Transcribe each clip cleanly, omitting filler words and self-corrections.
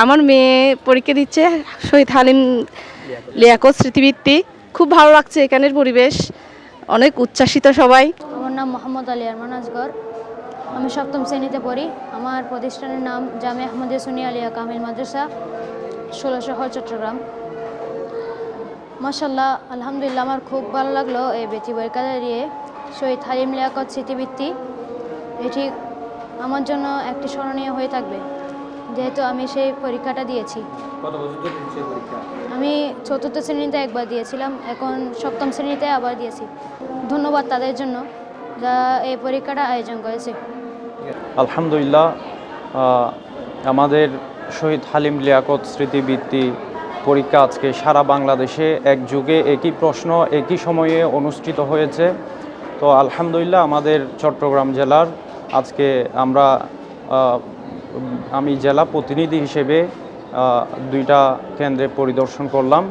আমার মেয়ে পরীক্ষা দিচ্ছে শহীদ হালিম লিয়াকত স্মৃতিবৃত্তি। খুব ভালো লাগছে, এখানের পরিবেশ অনেক উচ্ছ্বাসিত সবাই। আমার নাম মোহাম্মদ আলী আরমান আসগর। আমি সপ্তম শ্রেণীতে পড়ি। আমার প্রতিষ্ঠানের নাম জামিয়া আহমদিয়া সুন্নিয়া আলিয়া কামিল মাদ্রাসা, 16 হল চট্টগ্রাম। মাশাআল্লাহ, আলহামদুলিল্লাহ, আমার খুব ভালো লাগলো এই বৃত্তি পরীক্ষা দিয়ে শহীদ হালিম লিয়াকত স্মৃতিবৃত্তি। এটি আমার জন্য একটি স্মরণীয় হয়ে থাকবে, যেহেতু আমি সেই পরীক্ষাটা দিয়েছি। আমি 4র্থ শ্রেণীতে একবার দিয়েছিলাম, এখন 7ম শ্রেণীতে আবার দিয়েছি। ধন্যবাদ তাদের জন্য যারা এই পরীক্ষাটা আয়োজন করেছে। আলহামদুলিল্লাহ, আমাদের শহীদ হালিম লিয়াকত স্মৃতিবৃত্তি পরীক্ষা আজকে সারা বাংলাদেশে এক যুগে একই প্রশ্ন একই সময়ে অনুষ্ঠিত হয়েছে। তো আলহামদুলিল্লাহ, আমাদের চট্টগ্রাম জেলার আজকে আমি জেলা প্রতিনিধি হিসেবে 2টা কেন্দ্রে পরিদর্শন করলাম।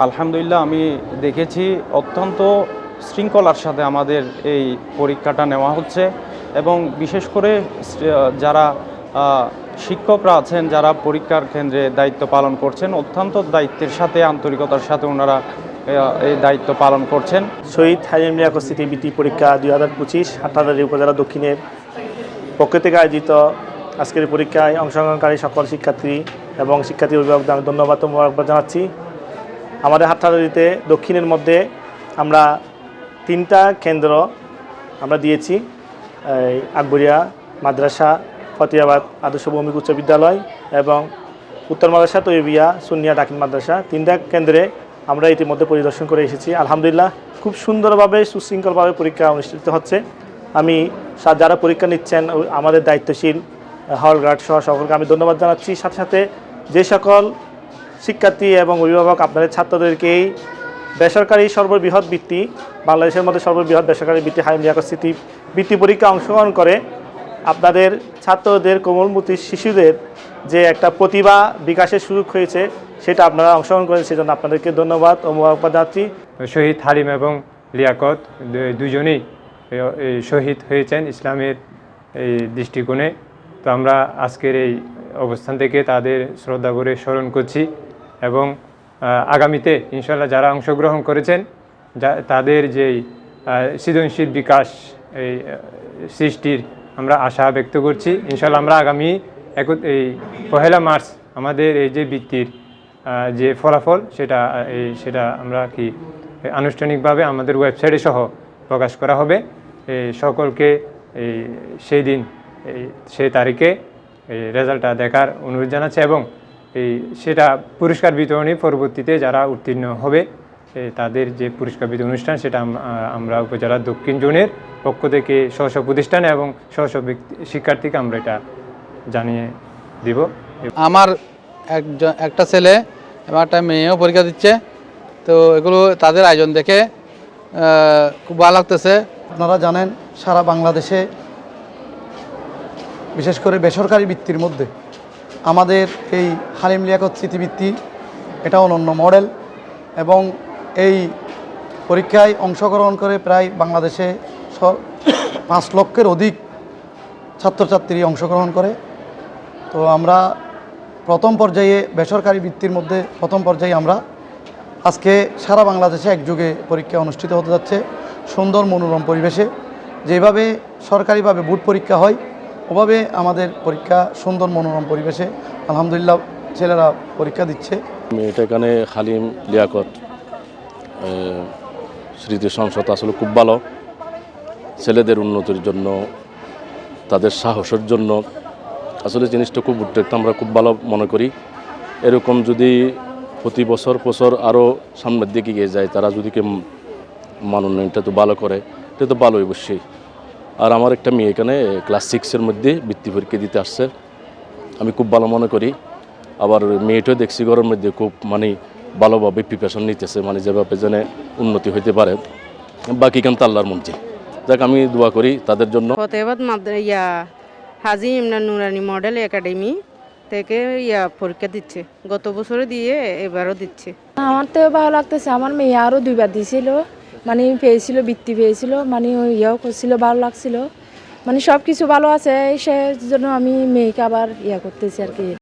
আলহামদুলিল্লাহ, আমি দেখেছি অত্যন্ত শৃঙ্খলার সাথে আমাদের এই পরীক্ষাটা নেওয়া হচ্ছে এবং বিশেষ করে যারা শিক্ষকরা আছেন, যারা পরীক্ষার কেন্দ্রে দায়িত্ব পালন করছেন, অত্যন্ত দায়িত্বের সাথে আন্তরিকতার সাথে ওনারা এই দায়িত্ব পালন করছেন। শহীদ হালিম লিয়াকত স্মৃতিবৃত্তি পরীক্ষা 2025 হাটহাজারী উপজেলা দক্ষিণের পক্ষ থেকে আয়োজিত আজকের পরীক্ষায় অংশগ্রহণকারী সকল শিক্ষার্থী এবং শিক্ষার্থী অভিভাবকদের আমি ধন্যবাদ ও মোবারকবাদ জানাচ্ছি। আমাদের হাটহাজারীতে দক্ষিণের মধ্যে আমরা 3টা কেন্দ্র আমরা দিয়েছি, আকবরিয়া মাদ্রাসা, ফতেহাবাদ আদর্শ ভৌমিক উচ্চ বিদ্যালয় এবং উত্তর মাদ্রাসা তৈয়বিয়া সুন্নিয়া দাখিল মাদ্রাসা। 3টা কেন্দ্রে আমরা ইতিমধ্যে পরিদর্শন করে এসেছি। আলহামদুলিল্লাহ, খুব সুন্দরভাবে সুশৃঙ্খলভাবে পরীক্ষা অনুষ্ঠিত হচ্ছে। আমি যারা পরীক্ষা নিচ্ছেন আমাদের দায়িত্বশীল হল গার্ড সহ সকলকে আমি ধন্যবাদ জানাচ্ছি। সাথে সাথে যে সকল শিক্ষার্থী এবং অভিভাবক আপনাদের ছাত্রদেরকেই বেসরকারি সর্ববৃহৎ বৃত্তি, বাংলাদেশের মধ্যে সর্ববৃহৎ বেসরকারি বৃত্তি হালিম লিয়াকত স্মৃতিবৃত্তি পরীক্ষা অংশগ্রহণ করে আপনাদের ছাত্রদের কোমলমতি শিশুদের যে একটা প্রতিভা বিকাশের সুযোগ হয়েছে, সেটা আপনারা অংশগ্রহণ করেন, সেজন্য আপনাদেরকে ধন্যবাদ ও মোবারকবাদ জানাচ্ছি। শহীদ হালিম এবং লিয়াকত দুজনেই শহীদ হয়েছেন ইসলামের এই দৃষ্টিকোণে। তো আমরা আজকের এই অবস্থান থেকে তাদের শ্রদ্ধা করে স্মরণ করছি এবং আগামীতে ইনশাল্লাহ যারা অংশগ্রহণ করেছেন তাদের যেই সৃজনশীল বিকাশ এই সৃষ্টির আমরা আশা ব্যক্ত করছি। ইনশাল্লাহ আমরা আগামী এই 1 মার্চ আমাদের এই যে বৃত্তির যে ফলাফল সেটা আমরা আনুষ্ঠানিকভাবে আমাদের ওয়েবসাইটে সহ প্রকাশ করা হবে। সকলকে সেই দিন সেই তারিখে এই রেজাল্টটা দেখার অনুরোধ জানাচ্ছে এবং সেটা পুরস্কার বিতরণী পরবর্তীতে যারা উত্তীর্ণ হবে তাদের যে পুরস্কার বিতরণ অনুষ্ঠান, সেটা আমরা উপজেলার দক্ষিণ জোনের পক্ষ থেকে স্ব প্রতিষ্ঠান এবং স্ব শিক্ষার্থীকে আমরা এটা জানিয়ে দিব। আমার একটা ছেলে এবং একটা মেয়েও পরীক্ষা দিচ্ছে, তো এগুলো তাদের আয়োজন দেখে খুব ভালো লাগতেছে। আপনারা জানেন সারা বাংলাদেশে বিশেষ করে বেসরকারি বৃত্তির মধ্যে আমাদের এই হালিম লিয়াকত স্মৃতিবৃত্তি এটা অনন্য মডেল এবং এই পরীক্ষায় অংশগ্রহণ করে প্রায় বাংলাদেশে 5 লক্ষের অধিক ছাত্রছাত্রী অংশগ্রহণ করে। তো আমরা প্রথম পর্যায়ে বেসরকারি বৃত্তির মধ্যে প্রথম পর্যায়ে আমরা আজকে সারা বাংলাদেশে একযোগে পরীক্ষা অনুষ্ঠিত হতে যাচ্ছে সুন্দর মনোরম পরিবেশে। যেভাবে সরকারিভাবে বোর্ড পরীক্ষা হয় ওভাবে আমাদের পরীক্ষা সুন্দর মনোরম পরিবেশে আলহামদুলিল্লাহ ছেলেরা পরীক্ষা দিচ্ছে। এটা এখানে হালিম লিয়াকত স্মৃতি সংসদ আসলে খুব ভালো, ছেলেদের উন্নতির জন্য, তাদের সাহসের জন্য আসলে জিনিসটা খুব উদ্যোক্তা আমরা খুব ভালো মনে করি। এরকম যদি প্রতি বছর আরও সামনের দিকে এগিয়ে যায়, তারা যদি মানোন্নয়নটা তো ভালো করে, এটা তো ভালোই অবশ্যই। আর আমার একটা মেয়ে এখানে ক্লাস 6-এর মধ্যে বৃত্তি পরীক্ষা দিতে আসছে, আমি খুব ভালো মনে করি। আবার মেয়েটাও দেখছি ঘরের মধ্যে খুব ভালোভাবে প্রিপারেশন নিতেছে, যেভাবে যেন উন্নতি হইতে পারে। বাকি কেন আল্লাহর মর্জি, যাক আমি দোয়া করি তাদের জন্য। ফতেহাবাদ হাজী ইমরান নুরানি মডেল একাডেমি থেকে পরীক্ষা দিচ্ছে, গত বছরে দিয়ে এবারও দিচ্ছে। আমার তো ভালো লাগতেছে, আমার মেয়ে আরও 2বার দিয়েছিল, পেয়েছিল, বৃত্তি পেয়েছিল, ইয়াও করছিল, ভালো লাগছিল, সব কিছু ভালো আছে, সেই জন্য আমি মেয়েকে আবার করতেছি আর কি।